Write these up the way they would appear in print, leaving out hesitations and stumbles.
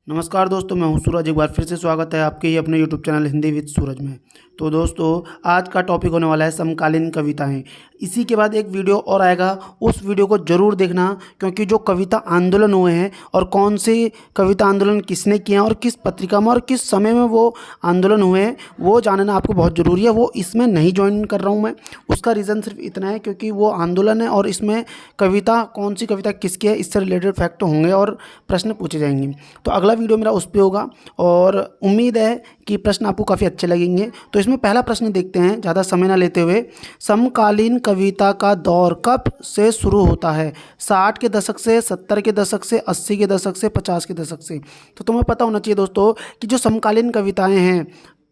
नमस्कार दोस्तों, मैं हूं सूरज। एक बार फिर से स्वागत है आपके ही अपने यूट्यूब चैनल हिंदी विद सूरज में। तो दोस्तों, आज का टॉपिक होने वाला है समकालीन कविताएं। इसी के बाद एक वीडियो और आएगा, उस वीडियो को ज़रूर देखना, क्योंकि जो कविता आंदोलन हुए हैं और कौन से कविता आंदोलन किसने किए हैं और किस पत्रिका में और किस समय में वो आंदोलन हुए हैं, वो जानना आपको बहुत ज़रूरी है। वो इसमें नहीं ज्वाइन कर रहा हूँ मैं, उसका रीज़न सिर्फ इतना है क्योंकि वो आंदोलन है और इसमें कविता कौन सी कविता किसकी है, इससे रिलेटेड फैक्ट होंगे और प्रश्न पूछे जाएंगे। तो अगला वीडियो मेरा उस पर होगा और उम्मीद है कि प्रश्न आपको काफ़ी अच्छे लगेंगे। तो इसमें पहला प्रश्न देखते हैं, ज़्यादा समय ना लेते हुए। समकालीन कविता का दौर कब से शुरू होता है? 60 के दशक से, 70 के दशक से, 80 के दशक से, 50 के दशक से? तो तुम्हें पता होना चाहिए दोस्तों कि जो समकालीन कविताएं हैं,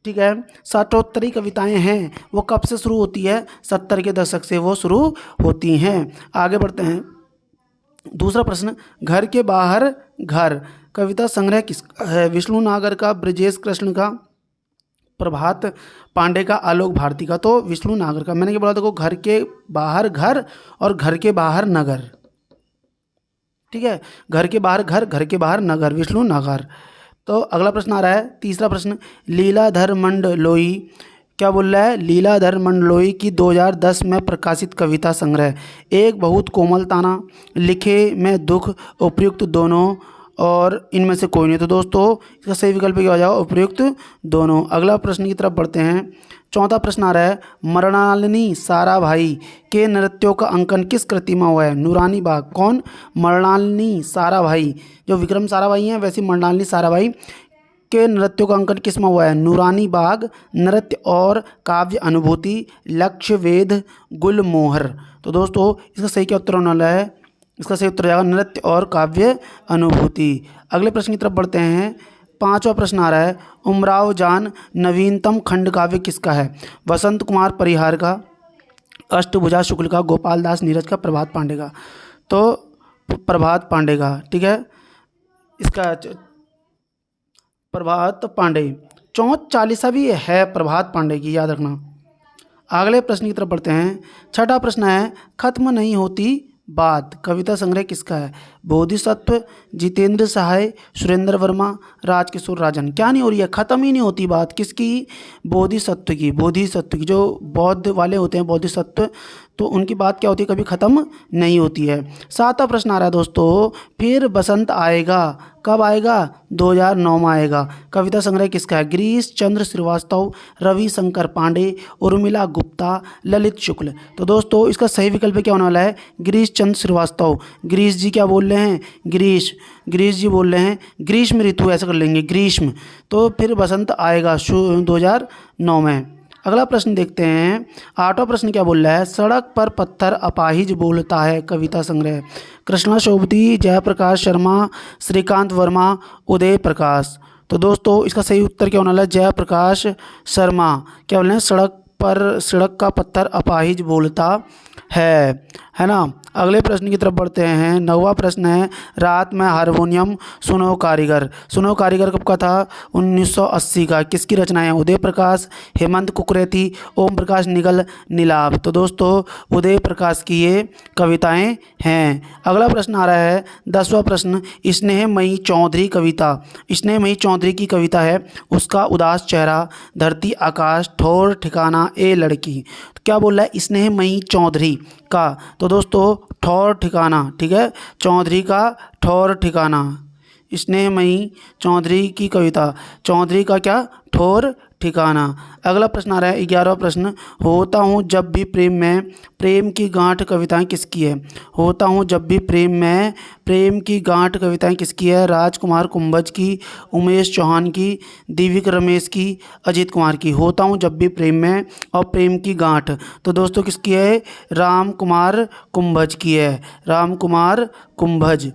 ठीक है, साठोत्तरी कविताएं हैं, वो कब से शुरू होती है? 70 के दशक से वो शुरू होती हैं। आगे बढ़ते हैं। दूसरा प्रश्न, घर के बाहर घर कविता संग्रह किसका है? विष्णु नागर का, ब्रजेश कृष्ण का, प्रभात पांडे का, आलोक भारती का? तो विष्णु नागर का। मैंने क्या बोला? देखो, घर के बाहर घर और घर के बाहर नगर, ठीक है, घर के बाहर घर, घर के बाहर नगर, विष्णु नागर। तो अगला प्रश्न आ रहा है, तीसरा प्रश्न, लीलाधर मंडलोई क्या बोल रहा है? लीलाधर मंडलोई की 2010 में प्रकाशित कविता संग्रह एक बहुत कोमल ताना, लिखे में दुख, उपयुक्त दोनों और इनमें से कोई नहीं। तो दोस्तों, इसका सही विकल्प क्या हो जाएगा? उपयुक्त दोनों। अगला प्रश्न की तरफ बढ़ते हैं। चौथा प्रश्न आ रहा है, मृणालिनी साराभाई के नृत्यों का अंकन किस कृति में हुआ है? नूरानी बाग। कौन? मृणालिनी साराभाई। जो विक्रम साराभाई हैं, वैसी मृणालिनी साराभाई के नृत्यों का अंकन किस में हुआ है? नूरानी बाग, नृत्य और काव्य अनुभूति, लक्ष्य वेद, गुलमोहर। तो दोस्तों, इसका सही क्या उत्तर होने वाला है? इसका सही उत्तर जाएगा नृत्य और काव्य अनुभूति। अगले प्रश्न की तरफ बढ़ते हैं। पांचवा प्रश्न आ रहा है, उमराव जान नवीनतम खंड काव्य किसका है? वसंत कुमार परिहार का, अष्टभुजा शुक्ल का, गोपाल दास नीरज का, प्रभात पांडे का? तो प्रभात पांडे का, ठीक है, इसका प्रभात पांडे। चौथ चालीसा भी है प्रभात पांडे की, याद रखना। अगले प्रश्न की तरफ बढ़ते हैं। छठा प्रश्न है, खत्म नहीं होती बात कविता संग्रह किसका है? बोधिसत्व, जितेंद्र सहाय, सुरेंद्र वर्मा, राजकिशोर राजन। क्या नहीं हो रही है? खत्म ही नहीं होती बात। किसकी? बोधिसत्व की। बोधिसत्व की, जो बौद्ध वाले होते हैं बोधिसत्व, तो उनकी बात क्या होती है? कभी ख़त्म नहीं होती है। सातवां प्रश्न आ रहा है दोस्तों, फिर बसंत आएगा कब आएगा? 2009 में आएगा। कविता संग्रह किसका है? गिरीश चंद्र श्रीवास्तव, रवि शंकर पांडे, उर्मिला गुप्ता, ललित शुक्ल। तो दोस्तों, इसका सही विकल्प क्या होने वाला है? गिरीश चंद्र श्रीवास्तव। गिरीश जी क्या बोल रहे हैं? गिरीश जी बोल रहे हैं ग्रीष्म ऋतु, ऐसा कर लेंगे, ग्रीष्म। तो फिर बसंत आएगा 2009 में। अगला प्रश्न देखते हैं। आठवां प्रश्न क्या बोल रहा है? सड़क पर पत्थर अपाहिज बोलता है कविता संग्रह। कृष्णा शोभती, जयप्रकाश शर्मा, श्रीकांत वर्मा, उदय प्रकाश। तो दोस्तों, इसका सही उत्तर क्या होने वाला है? जयप्रकाश शर्मा। क्या बोल रहे हैं? सड़क का पत्थर अपाहिज बोलता है ना। अगले प्रश्न की तरफ बढ़ते हैं। नौवां प्रश्न है, रात में हारमोनियम सुनो कारीगर। सुनो कारीगर कब का था? 1980 का। किसकी रचना है? उदय प्रकाश, हेमंत कुकरेती, ओम प्रकाश निगल, नीलाभ। तो दोस्तों, उदय प्रकाश की ये कविताएं हैं। अगला प्रश्न आ रहा है, 10वां प्रश्न, स्नेहमयी चौधरी कविता। स्नेहमयी चौधरी की कविता है, उसका उदास चेहरा, धरती आकाश, ठोर ठिकाना, ए लड़की। तो क्या बोल रहा है? स्नेहमयी चौधरी का। तो दोस्तों, ठौर ठिकाना, ठीक है, चौधरी का ठौर ठिकाना। स्नेहमयी चौधरी की कविता, चौधरी का क्या? ठौर ठिकाना। अगला प्रश्न आ रहा है, 11वां प्रश्न, होता हूँ जब भी प्रेम में, प्रेम की गांठ कविताएं किसकी है? होता हूँ जब भी प्रेम में, प्रेम की गांठ कविताएं किसकी है? राजकुमार कुंभज की, उमेश चौहान की, दीविक रमेश की, अजीत कुमार की। होता हूँ जब भी प्रेम में और प्रेम की गांठ, तो दोस्तों किसकी है? राम कुमार कुंभज की है, राम कुमार कुंभज।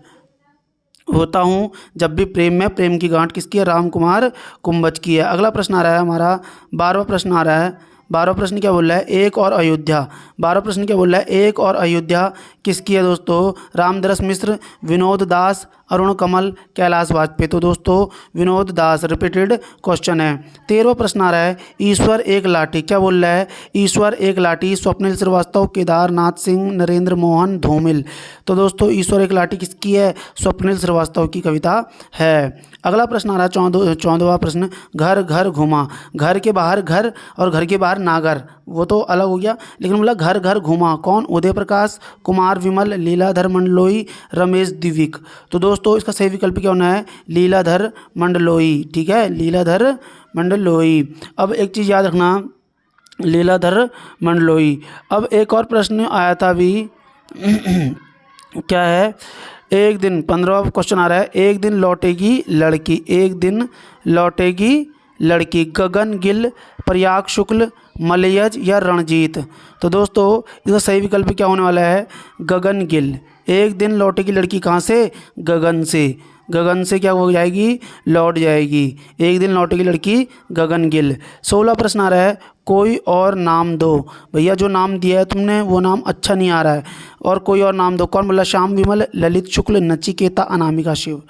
होता हूँ जब भी प्रेम में, प्रेम की गांठ किसकी है? राम कुमार कुंभज की है। अगला प्रश्न आ रहा है हमारा, 12वां प्रश्न आ रहा है। 12वां प्रश्न क्या बोल रहा है? एक और अयोध्या। 12वां प्रश्न क्या बोल रहा है? एक और अयोध्या किसकी है दोस्तों? रामदरस मिश्र, विनोद दास, अरुण कमल, कैलाश वाजपेयी। तो दोस्तों विनोद दास रिपीटेड क्वेश्चन है। 13वां प्रश्न आ रहा है ईश्वर एक लाठी, क्या बोल रहा है, ईश्वर एक लाठी, स्वप्निल श्रीवास्तव, केदारनाथ सिंह, नरेंद्र मोहन धूमिल। तो दोस्तों ईश्वर एक लाठी किसकी है, स्वप्निल श्रीवास्तव की कविता है। अगला प्रश्न आ रहा है 14वां प्रश्न, घर घर घुमा, घर के बाहर घर और घर के बाहर नागर, वो तो अलग हो गया, लेकिन बोला घर घर घुमा, कौन, उदय प्रकाश, कुमार विमल, लीलाधर मंडलोई, रमेश द्विवेक। तो दोस्तों इसका सही विकल्प क्या होना है, लीलाधर मंडलोई, ठीक है, लीलाधर मंडलोई। अब एक चीज़ याद रखना, लीलाधर मंडलोई। अब एक और प्रश्न आया था अभी क्या है, एक दिन 15वां क्वेश्चन आ रहा है, एक दिन लौटेगी लड़की, एक दिन लौटेगी लड़की, गगन गिल, प्रयाग शुक्ल, मलयज या रणजीत। तो दोस्तों इसका सही विकल्प क्या होने वाला है, गगन गिल। एक दिन लौटेगी लड़की कहाँ से, गगन से, गगन से क्या हो जाएगी, लौट जाएगी, एक दिन लौटेगी लड़की, गगन गिल। 16 प्रश्न आ रहा है कोई और नाम दो, भैया जो नाम दिया है तुमने वो नाम अच्छा नहीं आ रहा है, और कोई और नाम दो, कौन बोला, श्याम विमल, ललित शुक्ल, नचिकेता, अनामिका शिव।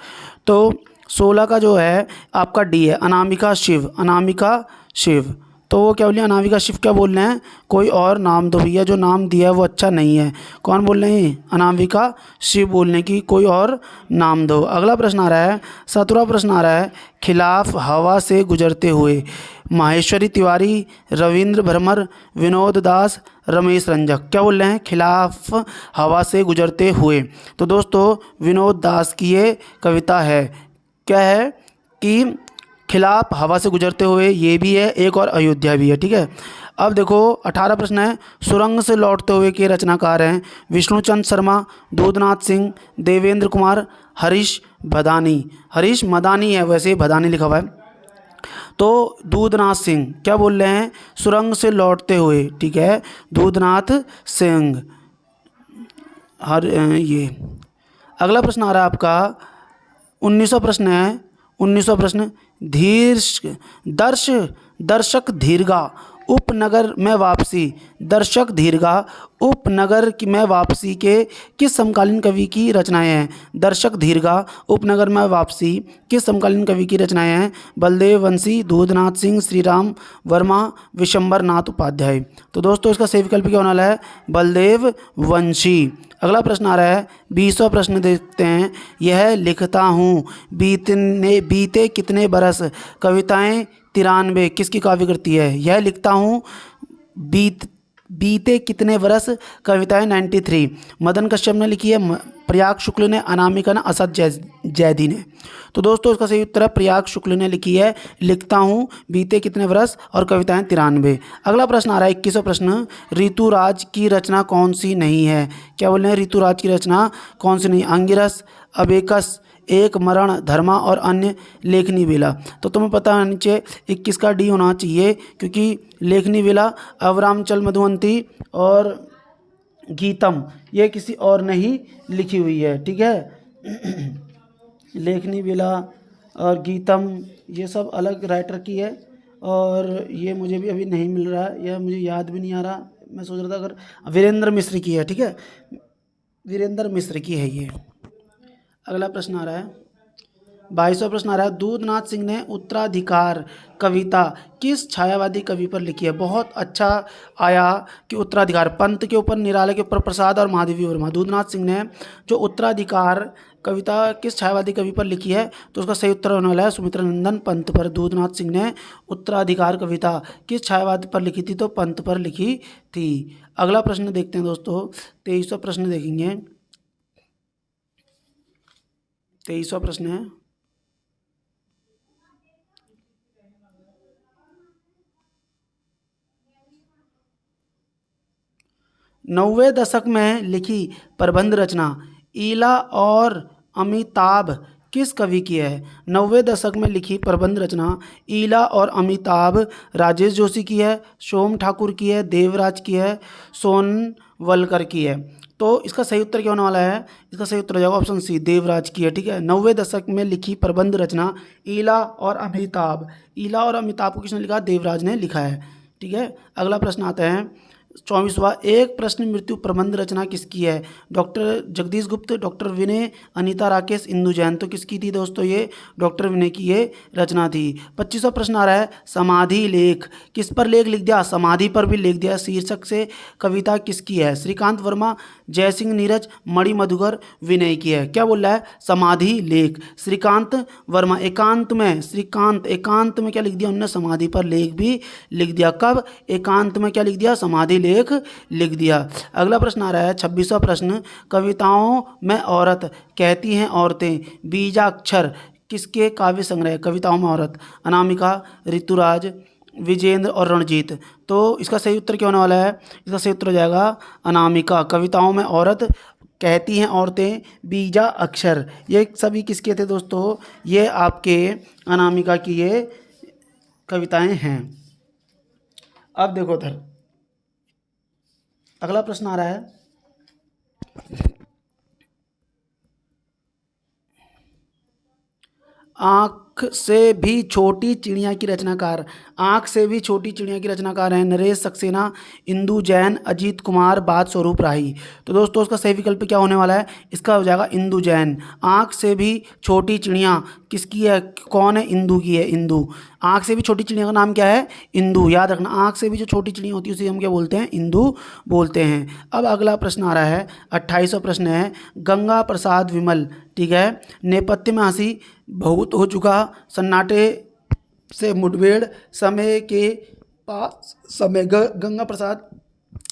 तो 16 का जो है आपका डी है, अनामिका शिव, अनामिका शिव। तो वो क्या बोल रहे हैं, अनामिका शिव क्या बोल रहे हैं, कोई और नाम दो, भैया जो नाम दिया है वो अच्छा नहीं है, कौन बोल रहे हैं, अनामिका शिव बोलने की कोई और नाम दो। अगला प्रश्न आ रहा है 17वां प्रश्न आ रहा है, खिलाफ हवा से गुजरते हुए, माहेश्वरी तिवारी, रविंद्र भरमर, विनोद दास, रमेश रंजक। क्या बोल रहे हैं, खिलाफ हवा से गुजरते हुए। तो दोस्तों विनोद दास की ये कविता है, क्या है कि खिलाफ हवा से गुजरते हुए, ये भी है एक, और अयोध्या भी है, ठीक है। अब देखो 18 प्रश्न है, सुरंग से लौटते हुए के रचनाकार हैं विष्णुचंद शर्मा, दूधनाथ सिंह, देवेंद्र कुमार, हरीश भदानी। हरीश मदानी है, वैसे भदानी लिखा हुआ है। तो दूधनाथ सिंह क्या बोल रहे हैं, सुरंग से लौटते हुए, ठीक है, दूधनाथ सिंह। ये अगला प्रश्न आ रहा है आपका 19वां प्रश्न है, 19वां प्रश्न, दर्शक दीर्घा उपनगर में वापसी, दर्शक दीर्घा उपनगर में वापसी के किस समकालीन कवि की रचनाएं हैं, दर्शक दीर्घा उपनगर में वापसी किस समकालीन कवि की रचनाएं हैं, बलदेव वंशी, दूधनाथ सिंह, श्रीराम वर्मा, विशंबर नाथ उपाध्याय। तो दोस्तों इसका सही विकल्प क्या होने वाला है, बलदेव वंशी। अगला प्रश्न आ रहा है 20वां प्रश्न देखते हैं, यह लिखता हूँ बीते कितने बरस, कविताएं 93 किसकी काव्य कृति है, यह लिखता हूँ बीते कितने बरस, कविताएं 93 मदन कश्यप ने लिखी है, प्रयाग शुक्ल ने, अनामिका ने, असद जैदी ने। तो दोस्तों इसका सही उत्तर है प्रयाग शुक्ल ने लिखी है लिखता हूँ बीते कितने बरस और कविताएं 93। अगला प्रश्न आ रहा है 21वां प्रश्न, ऋतुराज की रचना कौन सी नहीं है, क्या बोल रहे हैं, ऋतुराज की रचना कौन सी नहीं, अंगिरस, अबेकस, एक मरण, धर्मा और अन्य, लेखनी बेला। तो तुम्हें पता है नीचे 21 का डी होना चाहिए, क्योंकि लेखनी बेला अवरामचल मधुवंती और गीतम ये किसी और ने ही लिखी हुई है, ठीक है। लेखनी बेला और गीतम ये सब अलग राइटर की है, और ये मुझे भी अभी नहीं मिल रहा है, यह मुझे याद भी नहीं आ रहा, मैं सोच रहा था अगर वीरेंद्र मिश्र की है, ठीक है, वीरेंद्र मिश्र की है ये। अगला प्रश्न आ रहा है 22वां प्रश्न आ रहा है, दूधनाथ सिंह ने उत्तराधिकार कविता किस छायावादी कवि पर लिखी है। बहुत अच्छा आया कि उत्तराधिकार, पंत के ऊपर, निराला के ऊपर प्रसाद और महादेवी वर्मा। दूधनाथ सिंह ने जो उत्तराधिकार कविता किस छायावादी कवि पर लिखी है, तो उसका सही उत्तर होने वाला है सुमित्रा नंदन पंत पर। दूधनाथ सिंह ने उत्तराधिकार कविता किस छायावादी पर लिखी थी, तो पंत पर लिखी थी। अगला प्रश्न देखते हैं दोस्तों, 23वां प्रश्न देखेंगे। 23वां प्रश्न है, नौवें दशक में लिखी प्रबंध रचना ईला और अमिताभ किस कवि की है। 90वें दशक में लिखी प्रबंध रचना ईला और अमिताभ राजेश जोशी की है, सोम ठाकुर की है, देवराज की है, सोनवलकर की है। तो इसका सही उत्तर क्या होने वाला है, इसका सही उत्तर हो जाएगा ऑप्शन सी, देवराज की है, ठीक है। 90वें दशक में लिखी प्रबंध रचना ईला और अमिताभ, ईला और अमिताभ को किसने लिखा, देवराज ने लिखा है, ठीक है। अगला प्रश्न आता है 24वां, एक प्रश्न मृत्यु प्रबंध रचना किसकी है? डॉक्टर जगदीश गुप्त, डॉक्टर विनय, अनीता राकेश, इंदु जैन। तो किसकी थी दोस्तों? ये डॉक्टर विनय की ये रचना थी। 25वां प्रश्न आ रहा है, समाधि लेख, किस पर लेख लिख दिया? समाधि पर भी लिख दिया। शीर्षक से कविता किसकी है? श्रीकांत वर्मा, जयसिंह नीरज, मणि मधुकर, विनय की है। क्या बोल रहा है? समाधि लेख, श्रीकांत वर्मा। एकांत में श्रीकांत, एकांत में क्या लिख दिया उन्होंने? समाधि पर लेख भी लिख दिया। कब? एकांत में क्या लिख दिया? समाधि लेख लिख दिया। अगला प्रश्न आ रहा है 26वां प्रश्न, कविताओं में औरत, कहती हैं औरतें, बीजाक्षर किसके काव्य संग्रह? कविताओं में औरत, अनामिका, ऋतुराज, विजेंद्र और रणजीत। तो इसका सही उत्तर क्या होने वाला है? इसका सही उत्तर हो जाएगा अनामिका। कविताओं में औरत, कहती हैं औरतें, बीजा अक्षर, ये सभी किसके थे दोस्तों? ये आपके अनामिका की ये कविताएं हैं। अब देखो उधर अगला प्रश्न आ रहा है, आँख से भी छोटी चिड़िया की रचनाकार। आँख से भी छोटी चिड़िया की रचनाकार हैं नरेश सक्सेना, इंदु जैन, अजीत कुमार, बाद स्वरूप राही। तो दोस्तों उसका सही विकल्प क्या होने वाला है? इसका हो जाएगा इंदु जैन। आँख से भी छोटी चिड़िया किसकी है? कौन है? इंदु की है, इंदु। आँख से भी छोटी चिड़िया का नाम क्या है? इंदु। याद रखना, आँख से भी जो छोटी चिड़िया होती है उसे हम क्या बोलते हैं? इंदु बोलते हैं। अब अगला प्रश्न आ रहा है 28वां प्रश्न है, गंगा प्रसाद विमल, ठीक है, नेपथ्य में हंसी, बहुत हो चुका, सन्नाटे से मुठभेड़, समय के पास समय, गंगा प्रसाद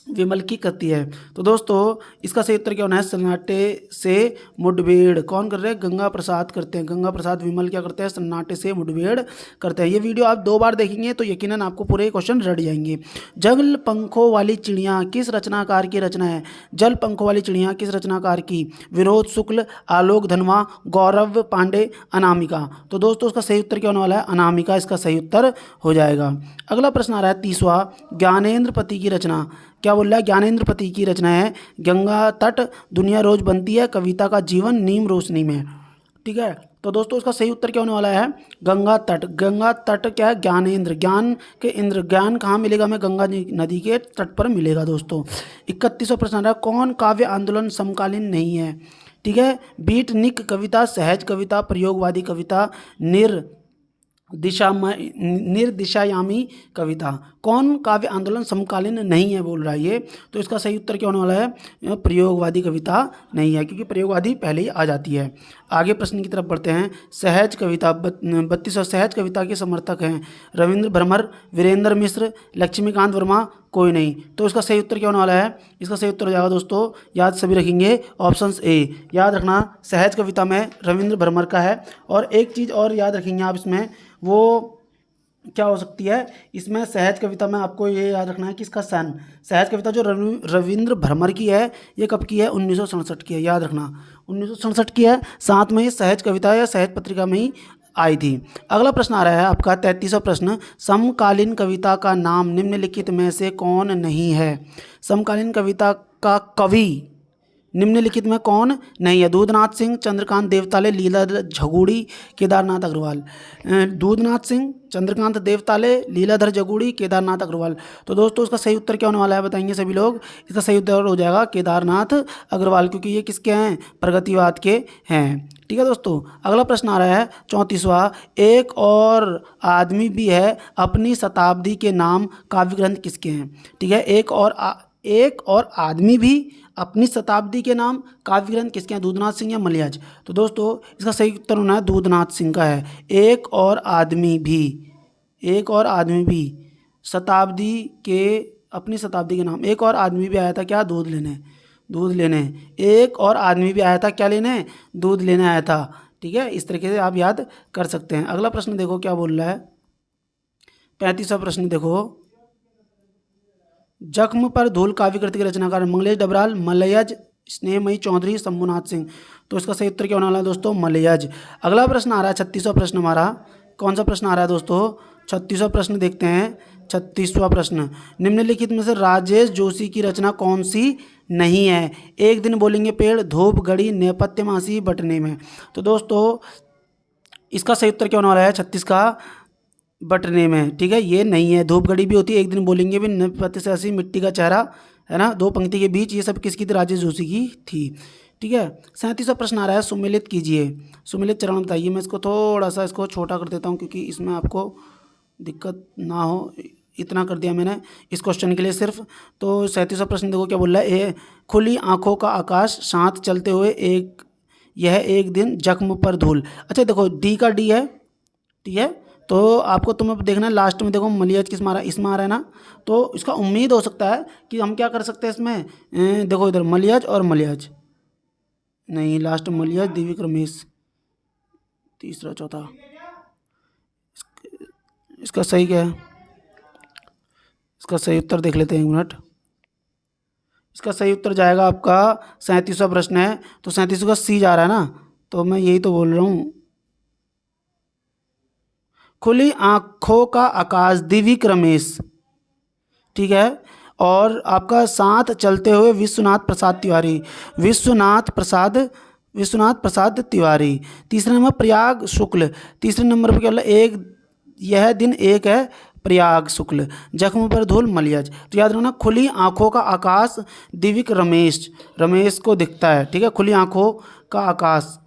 विमल की कृति है। तो दोस्तों इसका सही उत्तर क्या होना है? सन्नाटे से मुठभेड़ कौन कर रहे हैं? गंगा प्रसाद करते हैं। गंगा प्रसाद विमल क्या करते हैं? सन्नाटे से मुठभेड़ करते हैं। ये वीडियो आप 2 बार देखेंगे तो यकीनन आपको पूरे क्वेश्चन रट जाएंगे। जल पंखों वाली चिड़िया किस रचनाकार की रचना है? जल पंखों वाली चिड़िया किस रचनाकार की? विनोद शुक्ल, आलोक धनवा, गौरव पांडे, अनामिका। तो दोस्तों उसका सही उत्तर क्या होने वाला है? अनामिका इसका सही उत्तर हो जाएगा। अगला प्रश्न आ रहा है 30वां, ज्ञानेंद्र पति की रचना। क्या बोल रहा है? ज्ञानेंद्र पति की रचना है, गंगा तट, दुनिया रोज बनती है, कविता का जीवन, नीम रोशनी में। ठीक है, तो दोस्तों इसका सही उत्तर क्या होने वाला है? गंगा तट। गंगा तट क्या है? ज्ञानेंद्र, ज्ञान के इंद्र। ज्ञान कहाँ मिलेगा? हमें गंगा नदी के तट पर मिलेगा दोस्तों। 31वां प्रश्न आ रहा है, कौन काव्य आंदोलन समकालीन नहीं है? ठीक है, बीटनिक कविता, सहज कविता, प्रयोगवादी कविता, निर्दिशायामी कविता। कौन काव्य आंदोलन समकालीन नहीं है बोल रहा है ये? तो इसका सही उत्तर क्या होने वाला है? प्रयोगवादी कविता नहीं है, क्योंकि प्रयोगवादी पहले ही आ जाती है। आगे प्रश्न की तरफ बढ़ते हैं। सहज कविता, 32वां, सहज कविता के समर्थक हैं रविंद्र भ्रमर, वीरेंद्र मिश्र, लक्ष्मीकांत वर्मा, कोई नहीं। तो इसका सही उत्तर क्या होने वाला है? इसका सही उत्तर हो जाएगा दोस्तों, याद सभी रखेंगे, ऑप्शन ए। याद रखना सहज कविता में रविंद्र भ्रमर का है। और एक चीज़ और याद रखेंगे आप इसमें, वो क्या हो सकती है? इसमें सहज कविता में आपको ये याद रखना है कि इसका सन, सहज कविता जो रविंद्र भ्रमर की है ये कब की है? 1967 की है। याद रखना 1967 की है। साथ में ये सहज कविता या सहज पत्रिका में ही आई थी। अगला प्रश्न आ रहा है आपका 33वां प्रश्न, समकालीन कविता का नाम निम्नलिखित में से कौन नहीं है? समकालीन कविता का कवि निम्नलिखित में कौन नहीं है? दूधनाथ सिंह, चंद्रकांत देवताले, लीलाधर झगुड़ी, केदारनाथ अग्रवाल। दूधनाथ सिंह, चंद्रकांत देवताले, लीलाधर झगुड़ी, केदारनाथ अग्रवाल। तो दोस्तों इसका सही उत्तर क्या होने वाला है बताएंगे सभी लोग? इसका सही उत्तर हो जाएगा केदारनाथ अग्रवाल, क्योंकि ये किसके हैं? प्रगतिवाद के हैं। ठीक है दोस्तों, अगला प्रश्न आ रहा है 34वां, एक और आदमी भी है अपनी शताब्दी के नाम काव्य ग्रंथ किसके हैं? ठीक है, एक और आदमी भी अपनी शताब्दी के नाम काव्य ग्रंथ किसके हैं? दूधनाथ सिंह या मलयाज? तो दोस्तों इसका सही उत्तर होना है दूधनाथ सिंह का है। एक और आदमी भी शताब्दी के, अपनी शताब्दी के नाम, एक और आदमी भी आया था क्या? दूध लेने। एक और आदमी भी आया था क्या लेने? दूध लेने आया था। ठीक है, इस तरीके से आप याद कर सकते हैं। अगला प्रश्न देखो क्या बोल रहा है, 35वां प्रश्न देखो, जख्म पर धूल काव्य कृति के रचनाकार मंगलेश डबराल, मलयज, स्नेहमयी चौधरी, शंभुनाथ सिंह। तो इसका सही उत्तर क्या होने वाला है दोस्तों? मलयज। अगला प्रश्न आ रहा है 36वां प्रश्न हमारा। कौन सा प्रश्न आ रहा है दोस्तों? 36वां प्रश्न देखते हैं। 36वां प्रश्न, निम्नलिखित में से राजेश जोशी की रचना कौन सी नहीं है? एक दिन बोलेंगे पेड़, धूप, घड़ी, नेपथ्य में हंसी, बटने में। तो दोस्तों इसका सही उत्तर क्या होने वाला है 36 का? बटने में, ठीक है, ये नहीं है। धूप घड़ी भी होती है, एक दिन बोलेंगे भी, 90 से 80 मिट्टी का चेहरा, है ना, दो पंक्ति के बीच, ये सब किसकी थी? राजेश जोशी की थी। ठीक है। 37वां प्रश्न आ रहा है, सुमेलित कीजिए। सुमेलित चरण बताइए। मैं इसको थोड़ा सा इसको छोटा कर देता हूँ क्योंकि इसमें आपको दिक्कत ना हो, इतना कर दिया मैंने इस क्वेश्चन के लिए सिर्फ। तो 37वां प्रश्न देखो क्या बोल रहा है। खुली आंखों का आकाश, साथ चलते हुए यह एक दिन जख्म पर धूल। अच्छा देखो, डी का डी है, ठीक है, तो आपको तुम्हें देखना है लास्ट में, देखो मलियाज किस मारा, इसमें आ रहा है ना, तो इसका उम्मीद हो सकता है कि हम क्या कर सकते हैं इसमें, देखो इधर मलियाज और मलियाज नहीं, लास्ट मलियाज, दिव्य रमेश, तीसरा चौथा, इसका सही क्या है? इसका सही उत्तर देख लेते हैं, एक मिनट। इसका सही उत्तर जाएगा आपका 37वां प्रश्न है, तो 37 का सी जा रहा है ना, तो मैं यही तो बोल रहा हूँ। खुली आंखों का आकाश, दिव्य रमेश, ठीक है। और आपका साथ चलते हुए विश्वनाथ प्रसाद तिवारी, विश्वनाथ प्रसाद तिवारी। तीसरे नंबर प्रयाग शुक्ल, तीसरे नंबर पर क्या बोला, एक यह दिन एक है प्रयाग शुक्ल, जख्म पर धूल मलियज। तो याद रखना, खुली आंखों का आकाश, दिव्य रमेश को दिखता है, ठीक है, खुली आंखों का आकाश,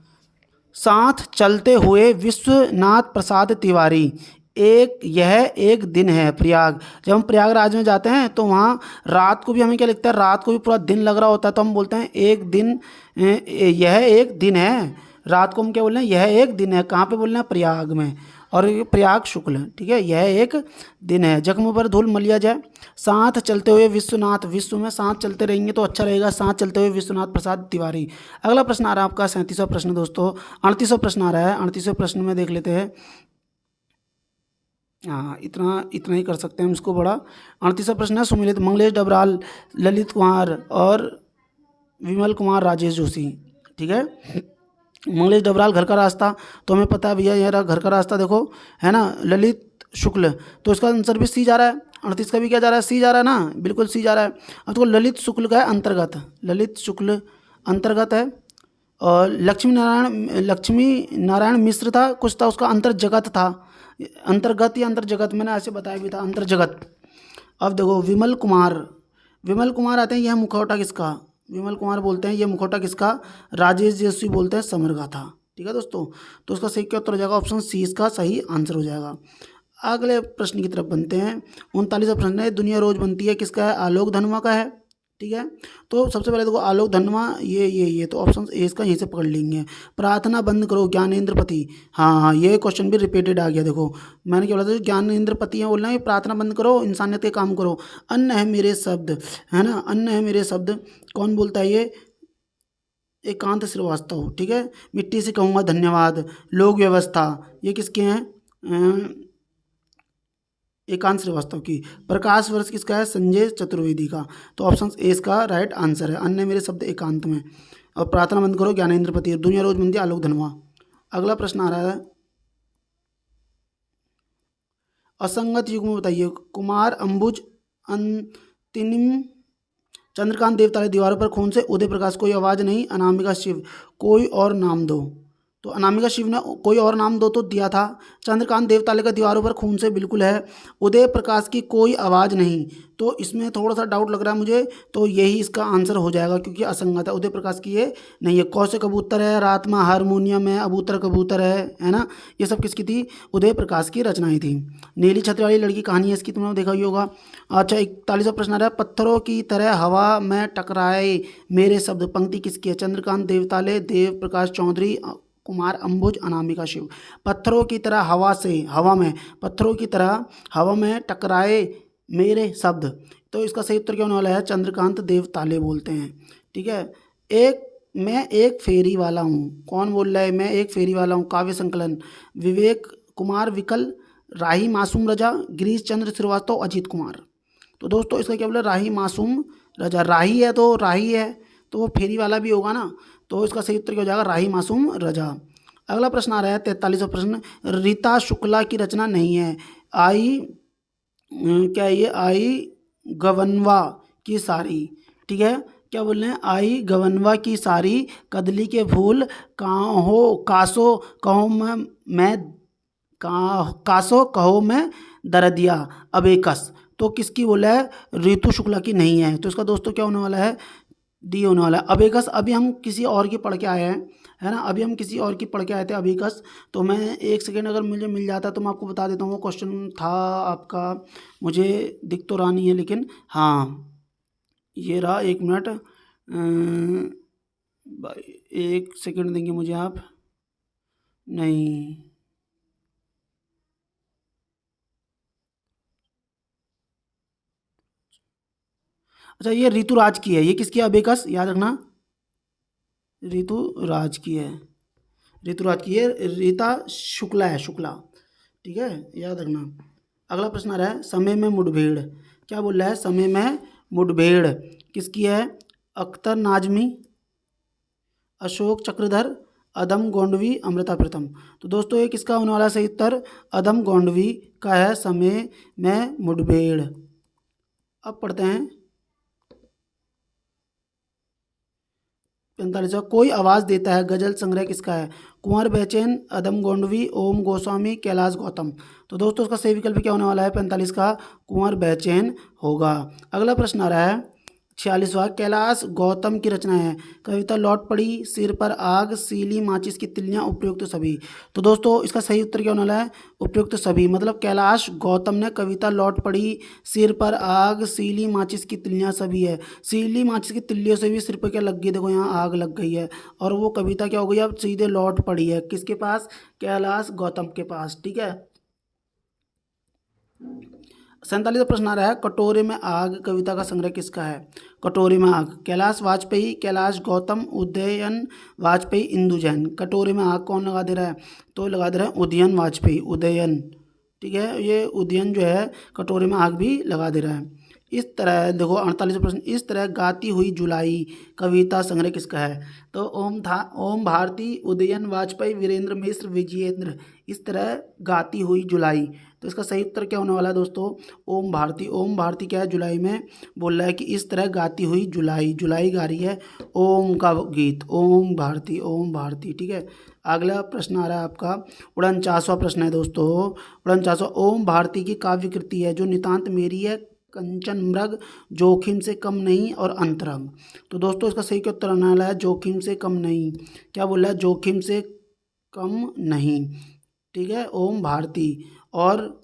साथ चलते हुए विश्वनाथ प्रसाद तिवारी, यह एक दिन है प्रयाग। जब हम प्रयागराज में जाते हैं तो वहाँ रात को भी हमें क्या लगता है, रात को भी पूरा दिन लग रहा होता है, तो हम बोलते हैं एक दिन, यह एक दिन है। रात को हम क्या बोल रहे हैं, यह एक दिन है। कहाँ पे बोल रहे हैं? प्रयाग में, और ये प्रयाग शुक्ल, ठीक है, यह एक दिन है। जख्म पर धूल मलिया जाए, साथ चलते हुए विश्वनाथ, विश्व में साथ चलते रहेंगे तो अच्छा रहेगा, साथ चलते हुए विश्वनाथ प्रसाद तिवारी। अगला प्रश्न आ रहा है आपका 37वां प्रश्न दोस्तों। 38वां प्रश्न आ रहा है, 38वें प्रश्न में देख लेते हैं। हाँ, इतना ही कर सकते हैं हम इसको बड़ा। 38वां प्रश्न है, सुमिलित मंगलेश डबराल, ललित कुमार और विमल कुमार राजेश जोशी, ठीक है। मंगलेश डबराल घर का रास्ता, तो हमें पता है भैया ये रहा घर का रास्ता, देखो है ना, ललित शुक्ल, तो इसका आंसर भी सी जा रहा है। 38 का भी क्या जा रहा है? सी जा रहा है ना, बिल्कुल सी जा रहा है। अब देखो ललित शुक्ल का है अंतर्गत, ललित शुक्ल अंतर्गत है, और लक्ष्मी नारायण मिश्र था, कुछ था उसका अंतर्जगत था, अंतर्गत या अंतर्जगत, मैंने ऐसे बताया भी था, अंतर्जगत। अब देखो विमल कुमार आते हैं, यह मुखौटा किसका? विमल कुमार बोलते हैं ये मुखौटा किसका? राजेश जोशी बोलते हैं समर था, ठीक है दोस्तों। तो उसका सही क्या उत्तर हो जाएगा? ऑप्शन सी इसका सही आंसर हो जाएगा। अगले प्रश्न की तरफ बनते हैं। 39वां प्रश्न है, दुनिया रोज बनती है, किसका है? आलोक धनवा का है, ठीक है। तो सबसे पहले देखो आलोक धनवा, ये तो ऑप्शन ए इसका यहीं से पकड़ लेंगे। प्रार्थना बंद करो, ज्ञानेंद्र पति, हाँ ये क्वेश्चन भी रिपीटेड आ गया। देखो मैंने क्या बोला था, ज्ञानेंद्र पति है बोलना है, प्रार्थना बंद करो, इंसानियत के काम करो। अन्न है मेरे शब्द, है ना, अन्न है मेरे शब्द, कौन बोलता है ये? एकांत श्रीवास्तव, ठीक है। मिट्टी से कहूँगा धन्यवाद, लोक व्यवस्था, ये किसके हैं? एकांत श्रीवास्तव की। प्रकाश वर्ष किसका है? संजय चतुर्वेदी का। तो ऑप्शन ए इसका राइट आंसर है, अन्य मेरे शब्द एकांत में, और प्रार्थना बंद करो ज्ञानेंद्र पति, दुनिया रोज मंदी आलोक धनवा। अगला प्रश्न आ रहा है, असंगत युग में बताइए। कुमार अंबुज अंतिम चंद्रकांत देवताले, दीवारों पर खून से उदय प्रकाश, कोई आवाज़ नहीं, अनामिका शिव, कोई और नाम दो। तो अनामिका शिव ने कोई और नाम दो तो दिया था। चंद्रकांत देवताले का दीवारों पर खून से बिल्कुल है। उदय प्रकाश की कोई आवाज़ नहीं, तो इसमें थोड़ा सा डाउट लग रहा है मुझे, तो यही इसका आंसर हो जाएगा क्योंकि असंगत है। उदय प्रकाश की ये नहीं है। कौशे कबूतर है, रात में हारमोनियम है, अबूतर कबूतर है ना, ये सब किसकी थी? उदय प्रकाश की रचनाएं थी। नीली छतरी वाली लड़की कहानी है इसकी, तुमने देखा ही होगा। अच्छा 41वां प्रश्न आ रहा है, पत्थरों की तरह हवा में टकराए मेरे शब्द, पंक्ति किसकी है? चंद्रकांत देवताले, देव प्रकाश चौधरी, कुमार अंबुज, अनामिका शिव। पत्थरों की तरह पत्थरों की तरह हवा में टकराए मेरे शब्द, तो इसका सही उत्तर क्या होने वाला है? चंद्रकांत देवताले बोलते हैं, ठीक है। मैं एक फेरी वाला हूँ, कौन बोल रहा है? मैं एक फेरी वाला हूँ, काव्य संकलन, विवेक कुमार विकल, राही मासूम रजा, गिरीश चंद्र श्रीवास्तव, अजीत कुमार। तो दोस्तों इसका क्या बोला? राही मासूम रजा, राही है तो राही है तो वो फेरी वाला भी होगा ना, तो इसका सही उत्तर क्या हो जाएगा? राही मासूम रजा। अगला प्रश्न आ रहा है 43वां प्रश्न, रीता शुक्ला की रचना नहीं है, क्या ये? आई गवनवा की सारी, ठीक है, क्या बोल रहे हैं? आई गवनवा की सारी, कदली के फूल काहो कासो कहो मैं कासो कहो मैं दरदिया अबेकस, तो किसकी बोला है? ऋतु शुक्ला की नहीं है, तो इसका दोस्तों क्या होने वाला है? डी होने वाला है। अबेकस अभी हम किसी और की पढ़ के आए हैं, है ना, अभी हम किसी और की पढ़ के आए थे अबेकस। तो मैं एक सेकेंड अगर मुझे मिल जाता तो मैं आपको बता देता हूँ वो क्वेश्चन था आपका, मुझे दिख तो रहा नहीं है लेकिन हाँ ये रहा। एक मिनट, एक सेकेंड देंगे मुझे आप? नहीं, अच्छा ये ऋतुराज की है, ये किसकी है? अबेकस याद रखना, ऋतुराज की है, ऋतुराज की है, रीता शुक्ला है, शुक्ला, ठीक है, याद रखना। अगला प्रश्न आ रहा है समय में मुठभेड़, क्या बोल रहा है? समय में मुठभेड़ किसकी है? अख्तर नाजमी, अशोक चक्रधर, अदम गोंडवी, अमृता प्रीतम। तो दोस्तों ये किसका होने वाला है सही उत्तर? अदम गोंडवी का है समय में मुठभेड़। अब पढ़ते हैं 45वां, कोई आवाज़ देता है गजल संग्रह किसका है? कुंवर बेचैन, अदम गोंडवी, ओम गोस्वामी, कैलाश गौतम। तो दोस्तों उसका सही विकल्प क्या होने वाला है? 45 का कुंवर बेचैन होगा। अगला प्रश्न आ रहा है 46वां, कैलाश गौतम की रचना है कविता लौट पड़ी, सिर पर आग, सीली माचिस की तिल्लियां, उपयुक्त सभी। तो दोस्तों इसका सही उत्तर क्या होने वाला है? उपयुक्त सभी, मतलब कैलाश गौतम ने कविता लौट पड़ी, सिर पर आग, सीली माचिस की तिल्लियां सभी है। सीली माचिस की तिल्लियों से भी सिर पर क्या लग गई? देखो यहाँ आग लग गई है, और वो कविता क्या हो गई? अब सीधे लौट पड़ी है किसके पास? कैलाश गौतम के पास, ठीक है। 47वां प्रश्न आ रहा है कटोरे में आग कविता का संग्रह किसका है? कटोरे में आग, कैलाश वाजपेयी, कैलाश गौतम, उदयन वाजपेयी, इंदु जैन। कटोरे में आग कौन लगा दे रहा है? तो लगा दे रहा है उदयन वाजपेयी, उदयन, ठीक है, ये उदयन जो है कटोरे में आग भी लगा दे रहा है। इस तरह देखो 48वां प्रश्न, इस तरह गाती हुई जुलाई कविता संग्रह किसका है? तो ओम भारती, उदयन वाजपेयी, वीरेंद्र मिश्र, विजयेंद्र। इस तरह गाती हुई जुलाई, तो इसका सही उत्तर क्या होने वाला है दोस्तों? ओम भारती। ओम भारती क्या है? जुलाई में बोल रहा है कि इस तरह गाती हुई जुलाई, जुलाई गा रही है ओम का गीत, ओम भारती, ओम भारती, ठीक है। अगला प्रश्न आ रहा है आपका 49वां प्रश्न है दोस्तों, 49वां, ओम भारती की काव्य कृति है जो नितांत मेरी है, कंचन मृग, जोखिम से कम नहीं और अंतरंग। तो दोस्तों इसका सही क्या उत्तर आने वाला है? जोखिम से कम नहीं, क्या बोल रहा है? जोखिम से कम नहीं, ठीक है, ओम भारती। और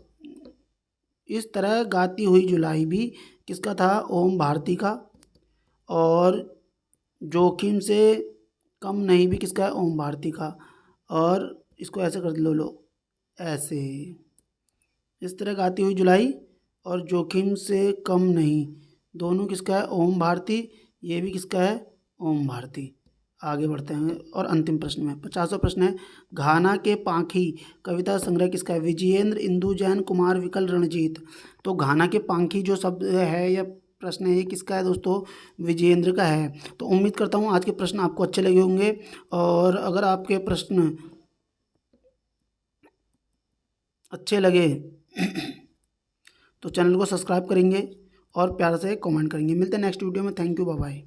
इस तरह गाती हुई जुलाई भी किसका था? ओम भारती का। और जोखिम से कम नहीं भी किसका है? ओम भारती का। और इसको ऐसे कर लो ऐसे, इस तरह गाती हुई जुलाई और जोखिम से कम नहीं, दोनों किसका है? ओम भारती। ये भी किसका है? ओम भारती। आगे बढ़ते हैं और अंतिम प्रश्न में 50वां प्रश्न है घाना के पांखी कविता संग्रह किसका है? विजयेंद्र, इंदु जैन, कुमार विकल, रणजीत। तो घाना के पांखी जो शब्द है या प्रश्न है ये किसका है दोस्तों? विजयेंद्र का है। तो उम्मीद करता हूँ आज के प्रश्न आपको अच्छे लगे होंगे, और अगर आपके प्रश्न अच्छे लगे तो चैनल को सब्सक्राइब करेंगे और प्यार से कमेंट करेंगे। मिलते हैं नेक्स्ट वीडियो में। Thank you, bye bye.